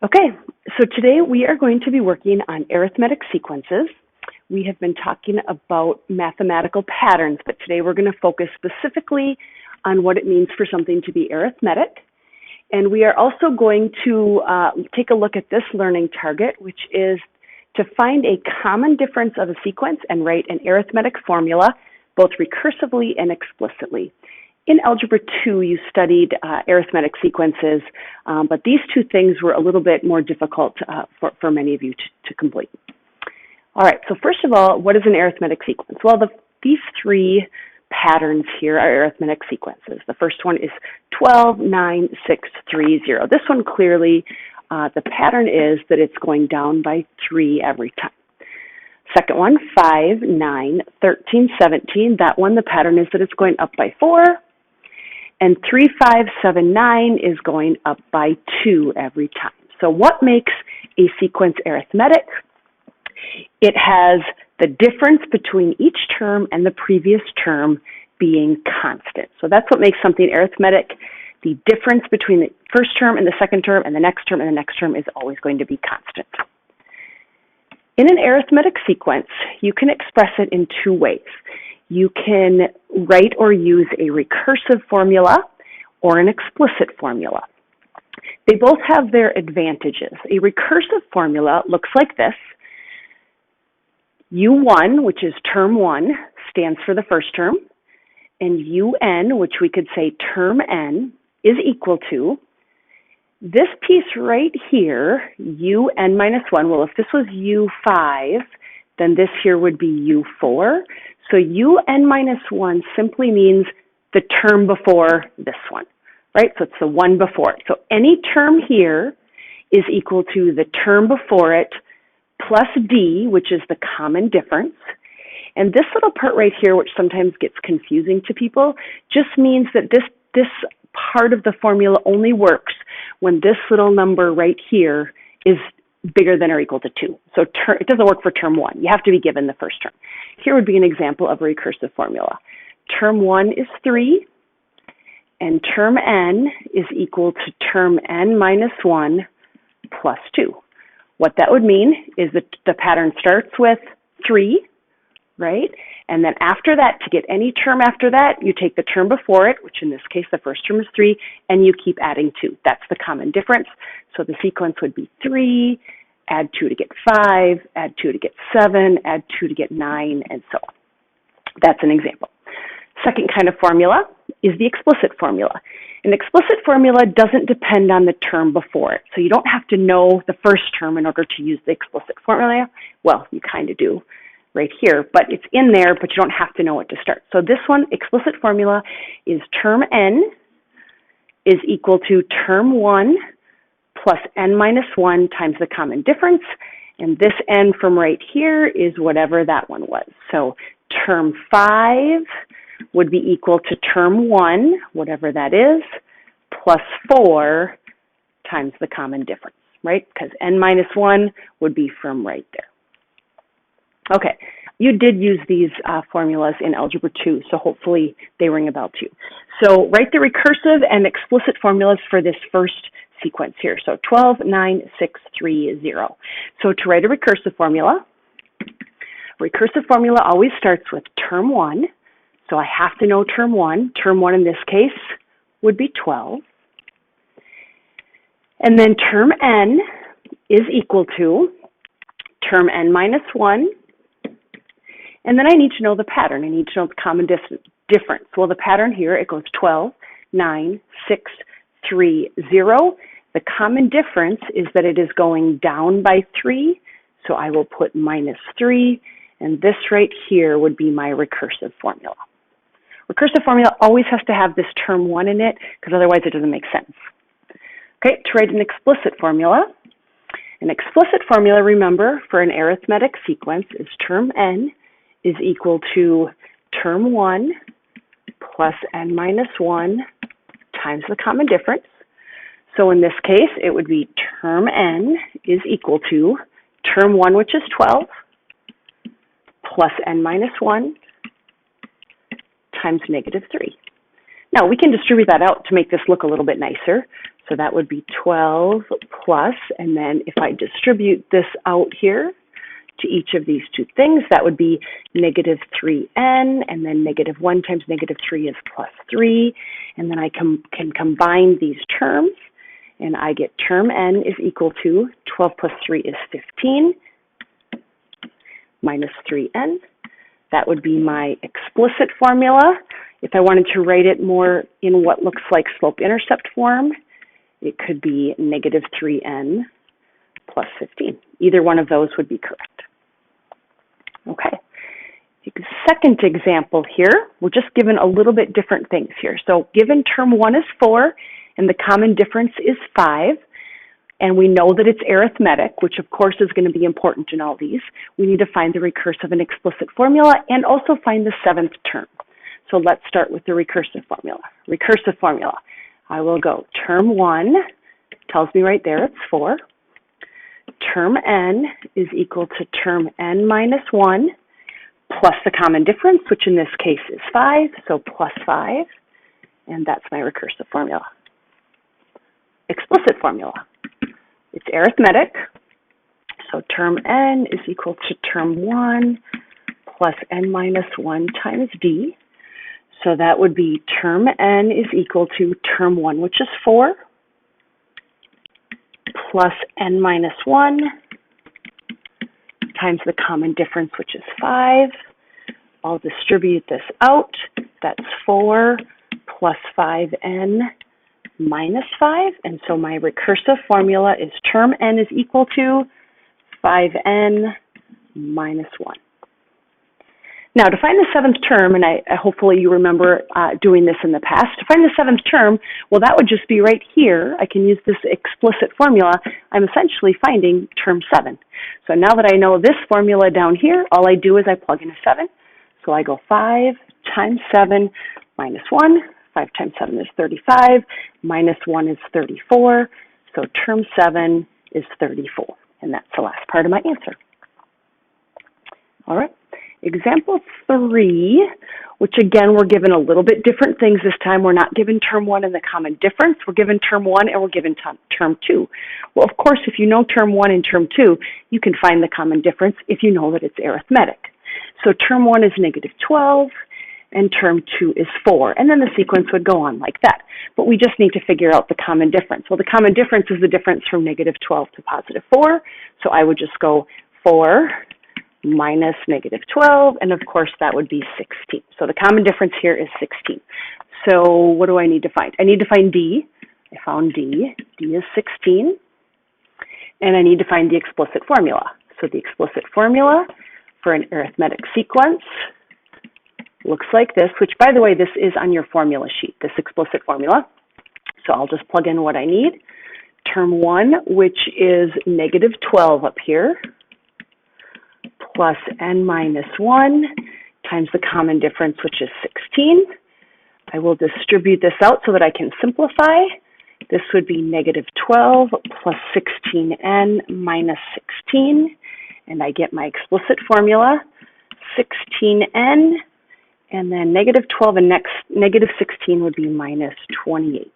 Okay, so today we are going to be working on arithmetic sequences. We have been talking about mathematical patterns, but today we're going to focus specifically on what it means for something to be arithmetic. And we are also going to take a look at this learning target, which is to find a common difference of a sequence and write an arithmetic formula, both recursively and explicitly. In Algebra 2, you studied arithmetic sequences, but these two things were a little bit more difficult for many of you to complete. All right, so first of all, what is an arithmetic sequence? Well, these three patterns here are arithmetic sequences. The first one is 12, 9, 6, 3, 0. This one clearly, the pattern is that it's going down by 3 every time. Second one, 5, 9, 13, 17. That one, the pattern is that it's going up by 4. And 3, 5, 7, 9 is going up by 2 every time. So what makes a sequence arithmetic? It has the difference between each term and the previous term being constant. So that's what makes something arithmetic. The difference between the first term and the second term and the next term and the next term is always going to be constant. In an arithmetic sequence, you can express it in two ways. You can write or use a recursive formula or an explicit formula. They both have their advantages. A recursive formula looks like this. U1, which is term 1, stands for the first term, and UN, which we could say term n, is equal to this piece right here, UN minus 1. Well, if this was U5, then this here would be U4. So UN minus 1 simply means the term before this one, right? So it's the one before it. So any term here is equal to the term before it plus D, which is the common difference. And this little part right here, which sometimes gets confusing to people, just means that this part of the formula only works when this little number right here is bigger than or equal to 2. So it doesn't work for term 1. You have to be given the first term. Here would be an example of a recursive formula. Term 1 is 3, and term n is equal to term n minus 1 plus 2. What that would mean is that the pattern starts with 3, right? And then after that, to get any term after that, you take the term before it, which in this case, the first term is 3, and you keep adding 2. That's the common difference. So the sequence would be 3, add 2 to get 5, add 2 to get 7, add 2 to get 9, and so on. That's an example. Second kind of formula is the explicit formula. An explicit formula doesn't depend on the term before it. So you don't have to know the first term in order to use the explicit formula. Well, you kind of do right here, but it's in there, but you don't have to know it to start. So this one, explicit formula, is term n is equal to term 1 plus n minus 1 times the common difference. And this n from right here is whatever that one was. So term 5 would be equal to term 1, whatever that is, plus 4 times the common difference, right? Because n minus 1 would be from right there. Okay, you did use these formulas in Algebra 2, so hopefully they ring a bell to you. So write the recursive and explicit formulas for this first sequence here. So 12, 9, 6, 3, 0. So to write a recursive formula always starts with term 1. So I have to know term 1. Term 1 in this case would be 12. And then term n is equal to term n minus 1. And then I need to know the pattern. I need to know the common difference. Well, the pattern here, it goes 12, 9, 6, 3, 0. The common difference is that it is going down by 3. So I will put minus 3. And this right here would be my recursive formula. Recursive formula always has to have this term 1 in it, because otherwise it doesn't make sense. Okay, to write an explicit formula. An explicit formula, remember, for an arithmetic sequence is term n is equal to term 1 plus n minus 1 times the common difference. So in this case, it would be term n is equal to term 1, which is 12, plus n minus 1 times negative 3. Now, we can distribute that out to make this look a little bit nicer. So that would be 12 plus, and then if I distribute this out here to each of these two things, that would be negative 3n, and then negative 1 times negative 3 is plus 3, and then I can combine these terms, and I get term n is equal to 12 plus 3 is 15, minus 3n. That would be my explicit formula. If I wanted to write it more in what looks like slope-intercept form, it could be negative 3n plus 15. Either one of those would be correct. Okay. The second example here, we're just given a little bit different things here. So given term 1 is 4 and the common difference is 5, and we know that it's arithmetic, which of course is going to be important in all these, we need to find the recursive and explicit formula and also find the seventh term. So let's start with the recursive formula. Recursive formula. I will go term 1, tells me right there it's 4. Term n is equal to term n minus 1 plus the common difference, which in this case is 5, so plus 5, and that's my recursive formula. Explicit formula. It's arithmetic, so term n is equal to term 1 plus n minus 1 times d. So that would be term n is equal to term 1, which is 4, plus n minus 1 times the common difference, which is 5. I'll distribute this out. That's 4 plus 5n minus 5. And so my recursive formula is term n is equal to 5n minus 1. Now, to find the seventh term, and hopefully you remember doing this in the past, to find the seventh term, well, that would just be right here. I can use this explicit formula. I'm essentially finding term 7. So now that I know this formula down here, all I do is I plug in a 7. So I go 5 times 7 minus 1. 5 times 7 is 35. Minus 1 is 34. So term 7 is 34. And that's the last part of my answer. All right. Example 3, which again, we're given a little bit different things this time. We're not given term 1 and the common difference. We're given term 1 and we're given term 2. Well, of course, if you know term 1 and term 2, you can find the common difference if you know that it's arithmetic. So term 1 is negative 12 and term 2 is 4. And then the sequence would go on like that. But we just need to figure out the common difference. Well, the common difference is the difference from negative 12 to positive 4. So I would just go 4 minus negative 12, and of course that would be 16. So the common difference here is 16. So what do I need to find? I need to find D. I found D. D is 16. And I need to find the explicit formula. So the explicit formula for an arithmetic sequence looks like this, which by the way, this is on your formula sheet, this explicit formula. So I'll just plug in what I need. Term 1, which is negative 12 up here, plus n minus 1 times the common difference, which is 16. I will distribute this out so that I can simplify. This would be negative 12 plus 16n minus 16. And I get my explicit formula, 16n, and then negative 12 and negative 16 would be minus 28.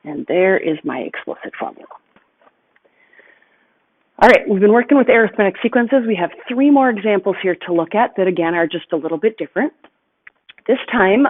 And there is my explicit formula. All right, we've been working with arithmetic sequences. We have 3 more examples here to look at that, again, are just a little bit different. This time,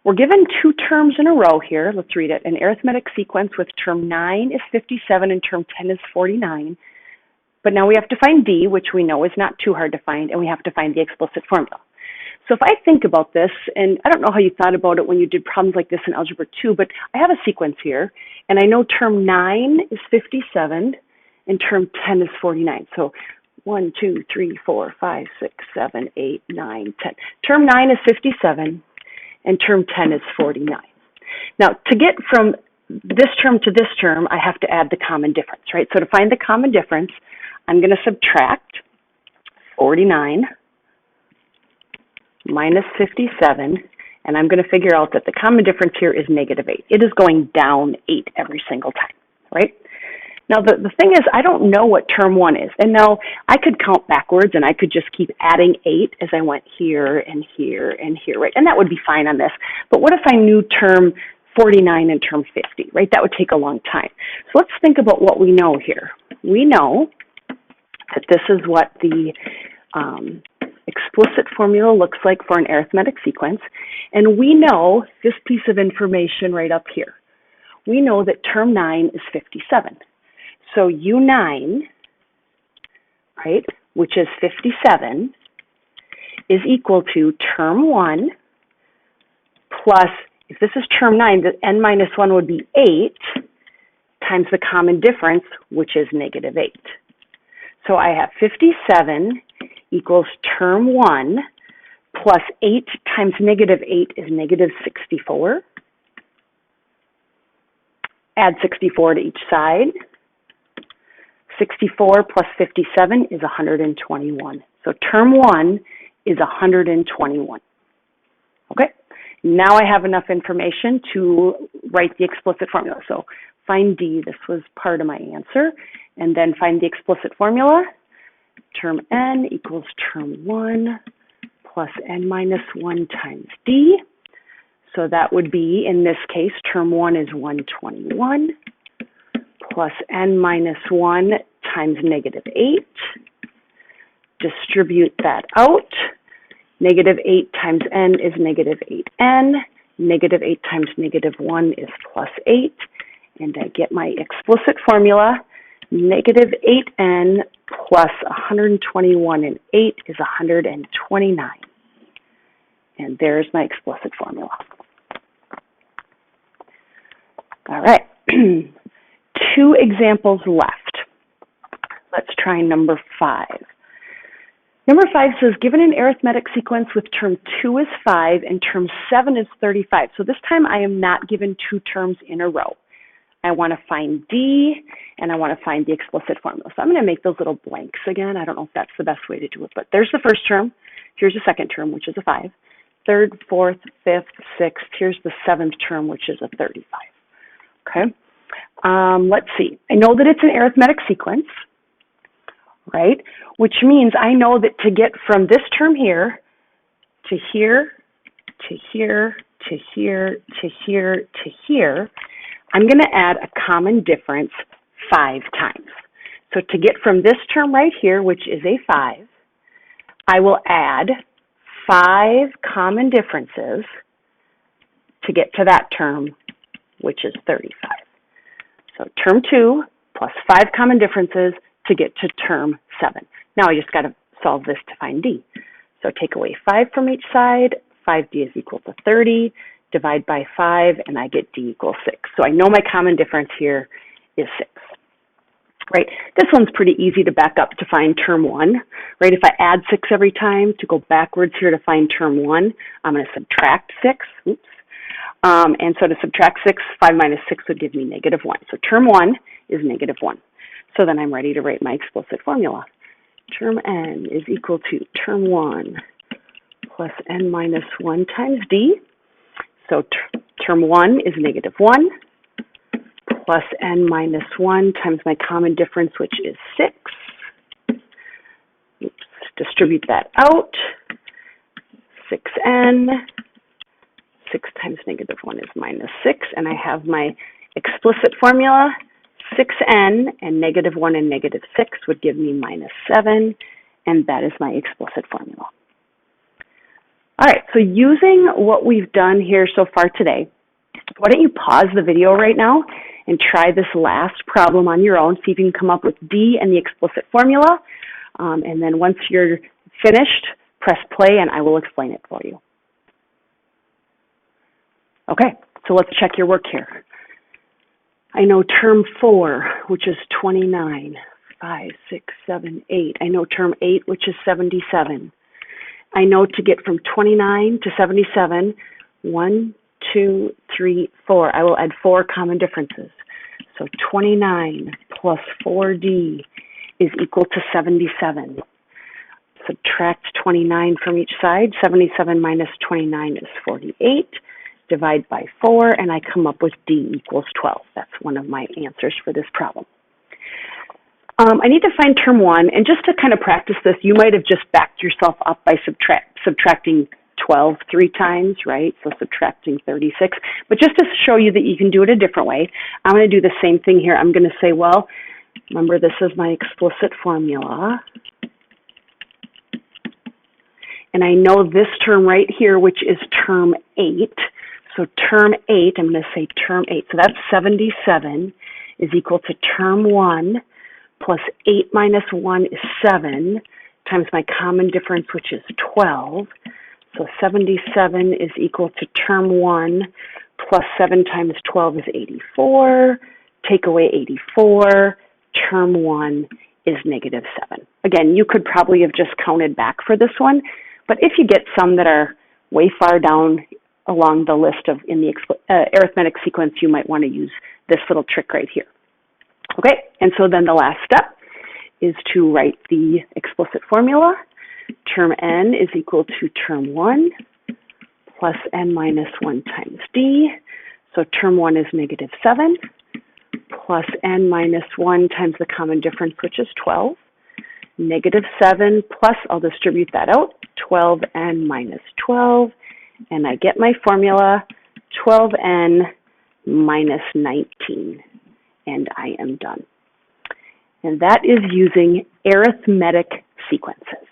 we're given 2 terms in a row here. Let's read it. An arithmetic sequence with term 9 is 57 and term 10 is 49. But now we have to find D, which we know is not too hard to find, and we have to find the explicit formula. So if I think about this, and I don't know how you thought about it when you did problems like this in Algebra 2, but I have a sequence here, and I know term 9 is 57, and term 10 is 49. So 1, 2, 3, 4, 5, 6, 7, 8, 9, 10. Term 9 is 57, and term 10 is 49. Now, to get from this term to this term, I have to add the common difference, right? So to find the common difference, I'm going to subtract 49 minus 57, and I'm going to figure out that the common difference here is negative 8. It is going down 8 every single time, right? Now, the thing is, I don't know what term 1 is. And now I could count backwards, and I could just keep adding 8 as I went here and here and here, right? And that would be fine on this. But what if I knew term 49 in term 50, right? That would take a long time. So let's think about what we know here. We know that this is what the explicit formula looks like for an arithmetic sequence. And we know this piece of information right up here. We know that term 9 is 57. So U9, right, which is 57, is equal to term 1 plus, if this is term 9, the n minus 1 would be 8 times the common difference, which is negative 8. So I have 57 equals term 1 plus 8 times negative 8 is negative 64. Add 64 to each side. 64 plus 57 is 121. So term 1 is 121. Okay, now I have enough information to write the explicit formula. So find D, this was part of my answer, and then find the explicit formula. Term n equals term 1 plus n minus 1 times D. So that would be, in this case, term 1 is 121 plus n minus 1 times negative 8. Distribute that out. Negative 8 times n is negative 8n. Negative 8 times negative 1 is plus 8. And I get my explicit formula. Negative 8n plus 121 and 8 is 129. And there's my explicit formula. All right, 2 examples left. Let's try number 5. Number 5 says, given an arithmetic sequence with term 2 is 5 and term 7 is 35. So this time I am not given 2 terms in a row. I want to find D, and I want to find the explicit formula. So I'm going to make those little blanks again. I don't know if that's the best way to do it, but there's the first term. Here's the second term, which is a 5. Third, fourth, fifth, sixth. Here's the 7th term, which is a 35. Okay. Let's see. I know that it's an arithmetic sequence, right? Which means I know that to get from this term here to here, to here, to here, to here, to here, I'm going to add a common difference 5 times. So to get from this term right here, which is a 5, I will add 5 common differences to get to that term, which is 35. So term 2 plus 5 common differences to get to term 7. Now I just got to solve this to find D. So take away 5 from each side. 5D is equal to 30. Divide by 5, and I get D equals 6. So I know my common difference here is 6. Right? This one's pretty easy to back up to find term 1. Right? If I add 6 every time, to go backwards here to find term 1, I'm going to subtract 6. Oops. And so to subtract 6, 5 minus 6 would give me negative 1. So term 1 is negative 1. So then I'm ready to write my explicit formula. Term n is equal to term 1 plus n minus 1 times D. So term 1 is negative 1 plus n minus 1 times my common difference, which is 6. Oops. Distribute that out. 6n. 6 times negative 1 is minus 6. And I have my explicit formula. 6n and negative 1 and negative 6 would give me minus 7. And that is my explicit formula. All right, so using what we've done here so far today, why don't you pause the video right now and try this last problem on your own, see if you can come up with D and the explicit formula. And then once you're finished, press play and I will explain it for you. Okay, so let's check your work here. I know term 4, which is 29, 5, 6, 7, 8. I know term 8, which is 77. I know to get from 29 to 77, 1, 2, 3, 4. I will add 4 common differences. So 29 plus 4D is equal to 77. Subtract 29 from each side. 77 minus 29 is 48. Divide by 4, and I come up with D equals 12. That's one of my answers for this problem. I need to find term 1, and just to kind of practice this, you might have just backed yourself up by subtracting 12 three times, right? So subtracting 36. But just to show you that you can do it a different way, I'm going to do the same thing here. I'm going to say, well, remember this is my explicit formula. And I know this term right here, which is term 8. So term 8, I'm going to say term 8. So that's 77 is equal to term 1 plus 8 minus 1 is 7 times my common difference, which is 12. So 77 is equal to term 1 plus 7 times 12 is 84. Take away 84. Term 1 is negative 7. Again, you could probably have just counted back for this one, but if you get some that are way far down along the list of in the arithmetic sequence, you might want to use this little trick right here. Okay, and so then the last step is to write the explicit formula. Term n is equal to term 1 plus n minus 1 times d. So term 1 is negative 7 plus n minus 1 times the common difference, which is 12. Negative 7 plus, I'll distribute that out, 12n minus 12. And I get my formula, 12n minus 19. And I am done. And that is using arithmetic sequences.